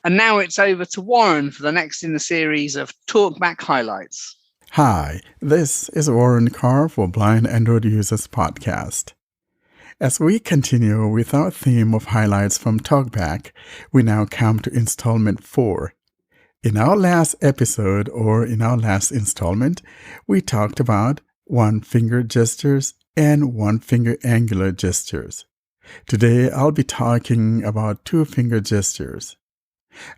And now it's over to Warren for the next in the series of Talkback highlights. Hi, this is Warren Carr for Blind Android Users Podcast. As we continue with our theme of highlights from Talkback, we now come to installment 4. In our last episode, or in our last installment, we talked about one-finger gestures and one-finger angular gestures. Today, I'll be talking about two-finger gestures.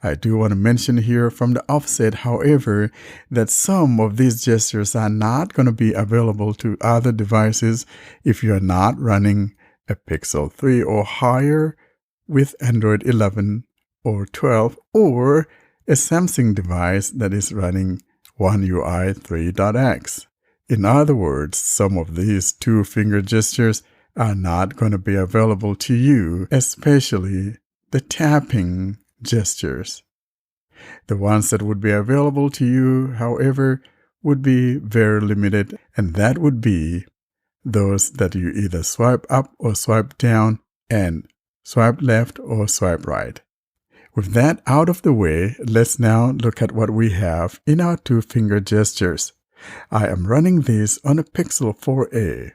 I do want to mention here from the offset, however, that some of these gestures are not going to be available to other devices if you're not running a Pixel 3 or higher with Android 11 or 12 or a Samsung device that is running One UI 3.x. In other words, some of these two-finger gestures are not going to be available to you, especially the tapping gestures. The ones that would be available to you, however, would be very limited, and that would be those that you either swipe up or swipe down and swipe left or swipe right. With that out of the way, let's now look at what we have in our two-finger gestures. I am running this on a Pixel 4a.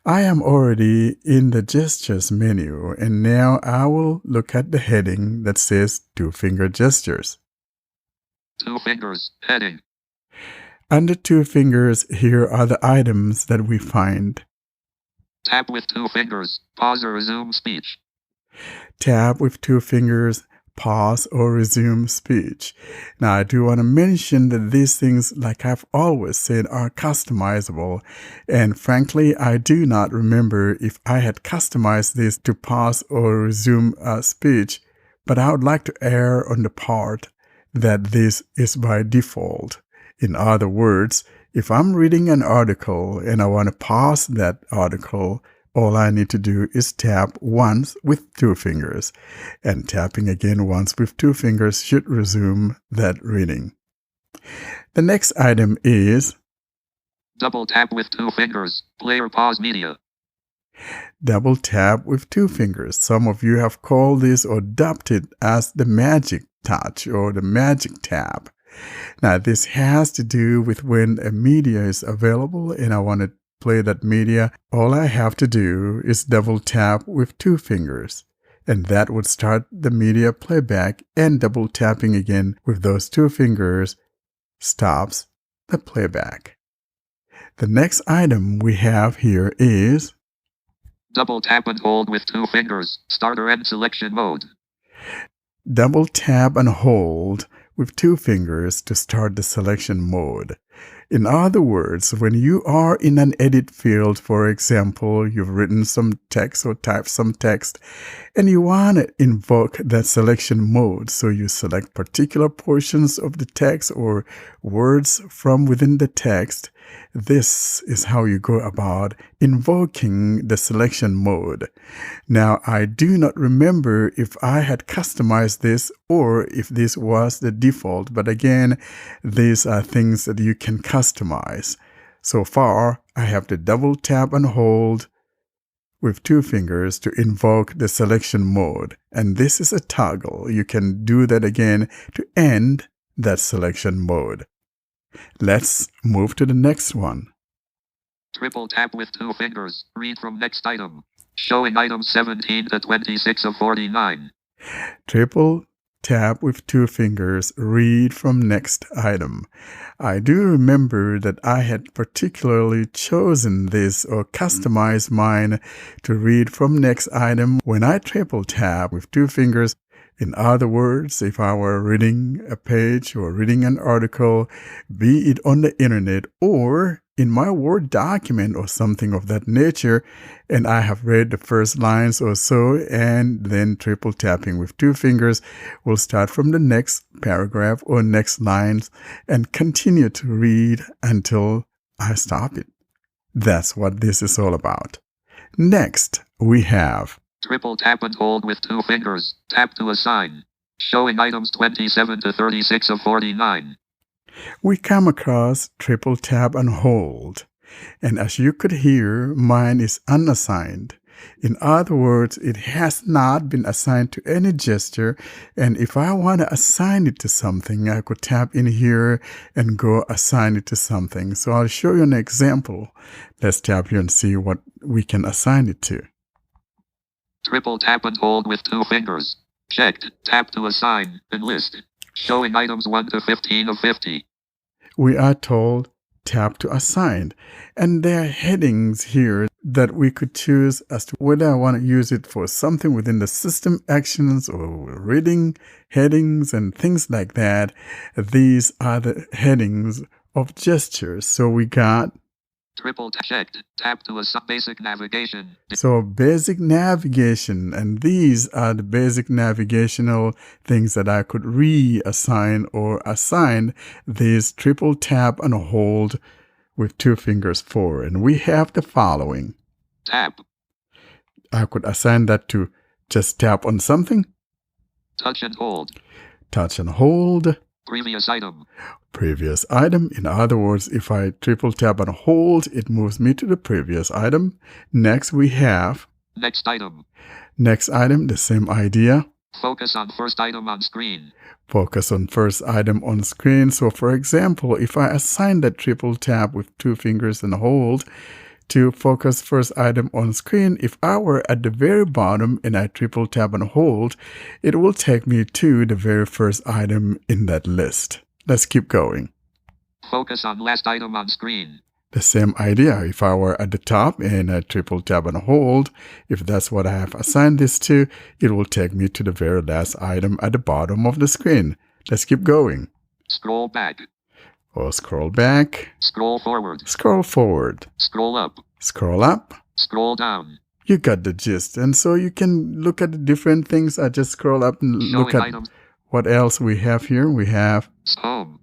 I am already in the gestures menu, and now I will look at the heading that says two-finger gestures. Two fingers, heading. Under two fingers, here are the items that we find. Tap with two fingers, pause or resume speech. Tap with two fingers, pause or resume speech. Now, I do want to mention that these things, like I've always said, are customizable. And frankly, I do not remember if I had customized this to pause or resume speech, but I would like to err on the part that this is by default. In other words, if I'm reading an article and I want to pause that article, all I need to do is tap once with two fingers, and tapping again once with two fingers should resume that reading. The next item is double tap with two fingers, play or pause media. Double tap with two fingers. Some of you have called this or dubbed it as the magic touch or the magic tap. Now, this has to do with when a media is available and I want to play that media. All I have to do is double tap with two fingers, and that would start the media playback, and double tapping again with those two fingers stops the playback. The next item we have here is double tap and hold with two fingers, start or end selection mode. Double tap and hold with two fingers to start the selection mode. In other words, when you are in an edit field, for example, you've written some text or typed some text, and you want to invoke that selection mode, so you select particular portions of the text or words from within the text. This is how you go about invoking the selection mode. Now, I do not remember if I had customized this or if this was the default, but again, these are things that you can customize. So far, I have to double tap and hold with two fingers to invoke the selection mode, and this is a toggle. You can do that again to end that selection mode. Let's move to the next one. Triple tap with two fingers, read from next item, showing items 17 to 26 of 49. Triple tap with two fingers, read from next item. I do remember that I had particularly chosen this or customized mine to read from next item when I triple tap with two fingers. In other words, if I were reading a page or reading an article, be it on the internet or in my Word document or something of that nature, and I have read the first lines or so, and then triple tapping with two fingers will start from the next paragraph or next lines and continue to read until I stop it. That's what this is all about. Next, we have triple tap and hold with two fingers, tap to assign, showing items 27 to 36 of 49. We come across triple tap and hold, and as you could hear, mine is unassigned. In other words, it has not been assigned to any gesture, and if I want to assign it to something, I could tap in here and go assign it to something. So I'll show you an example. Let's tap here and see what we can assign it to. Triple tap and hold with 2 fingers. Checked. Tap to assign and list. Showing items 1 to 15 of 50. We are told tap to assign, and there are headings here that we could choose as to whether I want to use it for something within the system actions or reading headings and things like that. These are the headings of gestures. So we got Triple checked. Tap to assign basic navigation. So basic navigation, and these are the basic navigational things that I could reassign or assign these triple tap and hold with 2 fingers for. And we have the following. Tap. I could assign that to just tap on something. Touch and hold. Touch and hold. Previous item. Previous item. In other words, if I triple tap and hold, it moves me to the previous item. Next we have Next item. Next item, the same idea. Focus on first item on screen. Focus on first item on screen. So for example, if I assign that triple tap with 2 fingers and hold to focus first item on screen, if I were at the very bottom and I triple tap and hold, it will take me to the very first item in that list. Let's keep going. Focus on last item on screen. The same idea. If I were at the top and I triple tap and hold, if that's what I have assigned this to, it will take me to the very last item at the bottom of the screen. Let's keep going. Scroll back. Or scroll back. Scroll forward. Scroll forward. Scroll up. Scroll up. Scroll down. You got the gist. And so you can look at the different things. I just scroll up and look at items. What else we have here. We have home.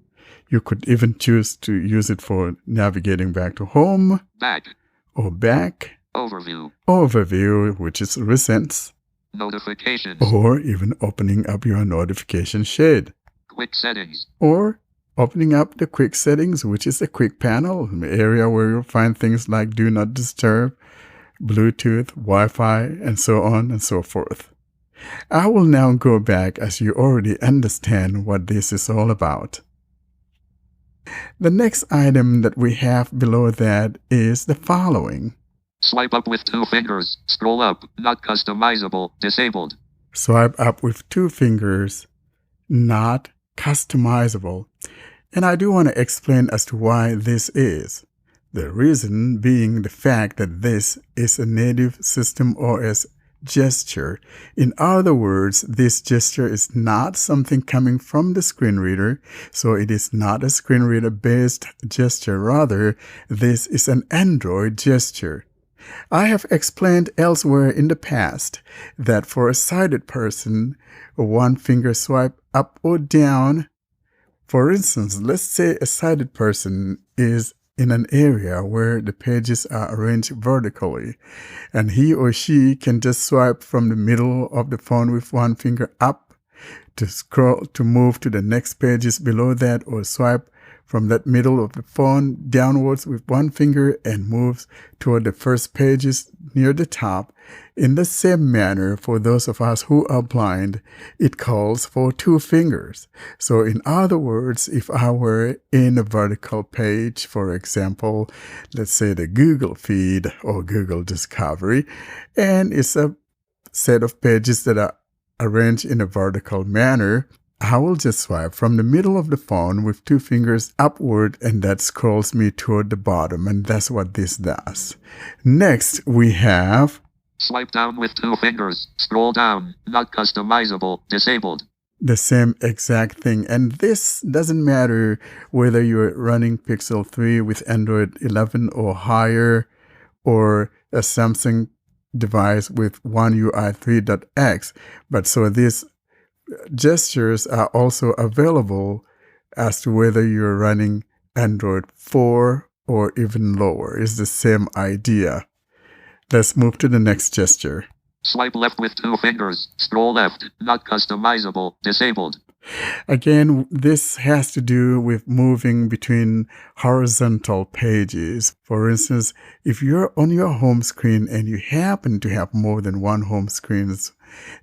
You could even choose to use it for navigating back to home. Back. Or back. Overview. Overview, which is recents. Notifications. Or even opening up your notification shade. Quick settings. Or opening up the quick settings, which is a quick panel, an area where you'll find things like do not disturb, Bluetooth, Wi-Fi, and so on and so forth. I will now go back as you already understand what this is all about. The next item that we have below that is the following. Swipe up with 2 fingers. Scroll up. Not customizable. Disabled. Swipe up with 2 fingers. Not customizable. And I do want to explain as to why this is. The reason being the fact that this is a native System OS gesture. In other words, this gesture is not something coming from the screen reader, so it is not a screen reader based gesture. Rather, this is an Android gesture. I have explained elsewhere in the past that for a sighted person, a 1 finger swipe up or down. For instance, let's say a sighted person is in an area where the pages are arranged vertically, and he or she can just swipe from the middle of the phone with 1 finger up to scroll to move to the next pages below that, or swipe from that middle of the phone downwards with 1 finger and moves toward the first pages near the top. In the same manner, for those of us who are blind, it calls for 2 fingers. So in other words, if I were in a vertical page, for example, let's say the Google feed or Google Discovery, and it's a set of pages that are arranged in a vertical manner, I will just swipe from the middle of the phone with 2 fingers upward, and that scrolls me toward the bottom, and that's what this does. Next, we have swipe down with 2 fingers. Scroll down. Not customizable. Disabled. The same exact thing. And this doesn't matter whether you're running Pixel 3 with Android 11 or higher, or a Samsung device with One UI 3.x. But so these gestures are also available as to whether you're running Android 4 or even lower. It's the same idea. Let's move to the next gesture. Swipe left with 2 fingers. Scroll left. Not customizable. Disabled. Again, this has to do with moving between horizontal pages. For instance, if you're on your home screen and you happen to have more than one home screen,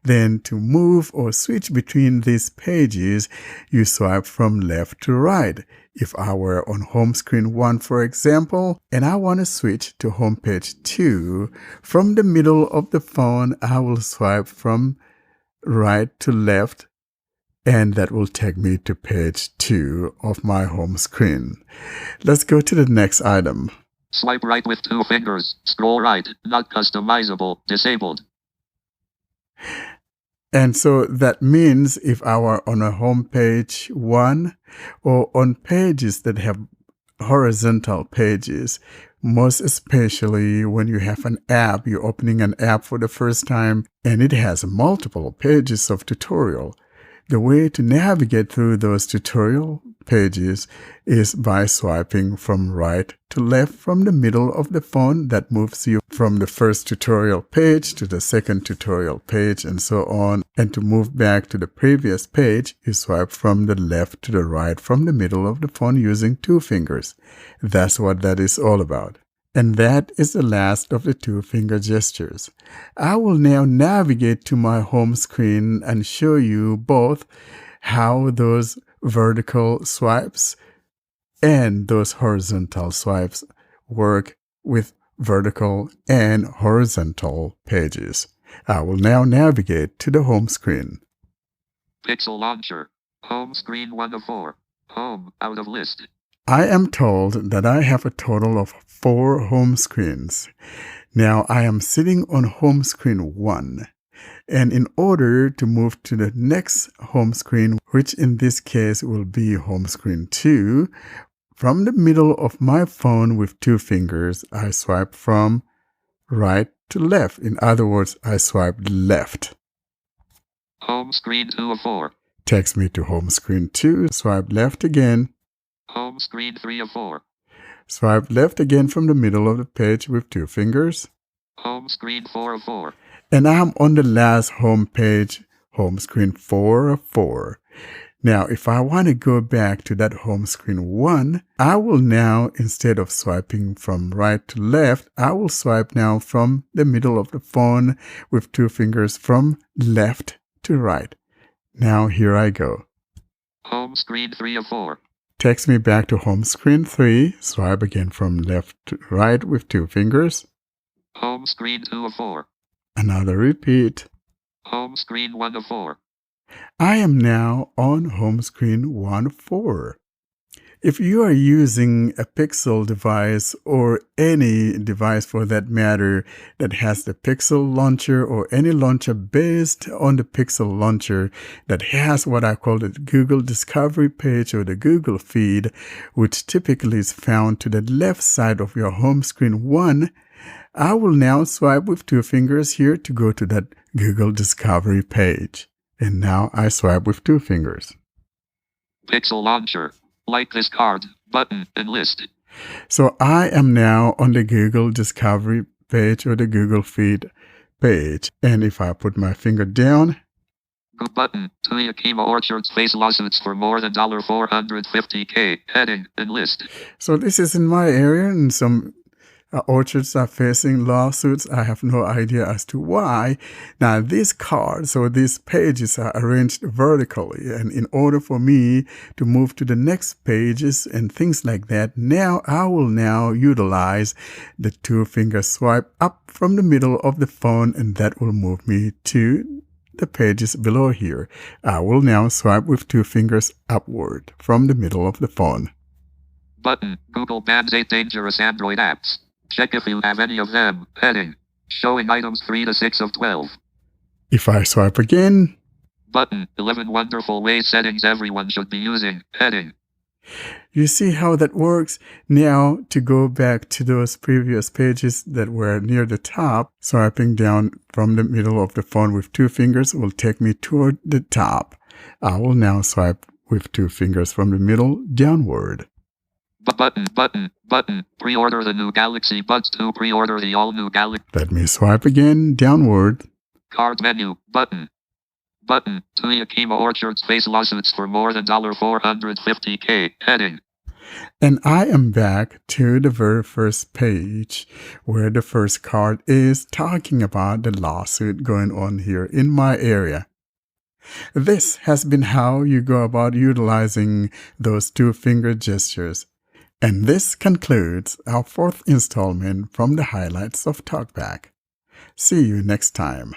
then to move or switch between these pages, you swipe from left to right. If I were on home screen 1, for example, and I want to switch to home page 2, from the middle of the phone, I will swipe from right to left, and that will take me to page 2 of my home screen. Let's go to the next item. Swipe right with 2 fingers. Scroll right. Not customizable. Disabled. And so that means if I were on a home page 1 or on pages that have horizontal pages, most especially when you have an app, you're opening an app for the first time and it has multiple pages of tutorial. The way to navigate through those tutorial pages is by swiping from right to left from the middle of the phone. That moves you from the first tutorial page to the second tutorial page and so on. And to move back to the previous page, you swipe from the left to the right from the middle of the phone using 2 fingers. That's what that is all about. And that is the last of the 2-finger gestures. I will now navigate to my home screen and show you both how those vertical swipes and those horizontal swipes work with vertical and horizontal pages. I will now navigate to the home screen. Pixel Launcher. Home screen 1 of 4. Home, out of list. I am told that I have a total of 4 home screens. Now I am sitting on home screen 1. And in order to move to the next home screen, which in this case will be home screen 2, from the middle of my phone with 2 fingers, I swipe from right to left. In other words, I swipe left. Home screen 2 of 4. Takes me to home screen 2. Swipe left again. Home screen 3 of 4. Swipe left again from the middle of the page with 2 fingers. Home screen 4 of 4. And I'm on the last home page, home screen 4 of 4. Now, if I want to go back to that home screen 1, I will now, instead of swiping from right to left, I will swipe now from the middle of the phone with 2 fingers from left to right. Now, here I go. Home screen 3 of 4. Takes me back to home screen 3. Swipe again from left to right with 2 fingers. Home screen 2 of 4. Another repeat. Home screen 1 of 4. I am now on home screen 1 of 4. If you are using a Pixel device or any device for that matter that has the Pixel launcher or any launcher based on the Pixel launcher that has what I call the Google Discovery page or the Google feed, which typically is found to the left side of your home screen 1, I will now swipe with 2 fingers here to go to that Google Discovery page. And now I swipe with 2 fingers. Pixel Launcher. Like this card, button, and list. So I am now on the Google Discovery page or the Google Feed page. And if I put my finger down. Good button. To Yakima Orchards face lawsuits for more than $450K. Heading and list. So this is in my area and some orchards are facing lawsuits. I have no idea as to why. Now, these cards or these pages are arranged vertically. And in order for me to move to the next pages and things like that, now I will now utilize the 2-finger swipe up from the middle of the phone, and that will move me to the pages below here. I will now swipe with 2 fingers upward from the middle of the phone. Button. Google bans 8 dangerous Android apps. Check if you have any of them. Heading. Showing items 3 to 6 of 12. If I swipe again. Button. 11 wonderful ways settings everyone should be using. Heading. You see how that works? Now, to go back to those previous pages that were near the top, swiping down from the middle of the phone with 2 fingers will take me toward the top. I will now swipe with 2 fingers from the middle downward. Button. Pre-order the new Galaxy Buds 2. Pre-order the all-new Galaxy. Let me swipe again downward. Card menu. Button. Button. To Yakima Orchards face lawsuits for more than $450K. Heading. And I am back to the very first page where the first card is talking about the lawsuit going on here in my area. This has been how you go about utilizing those two-finger gestures. And this concludes our fourth installment from the highlights of Talkback. See you next time.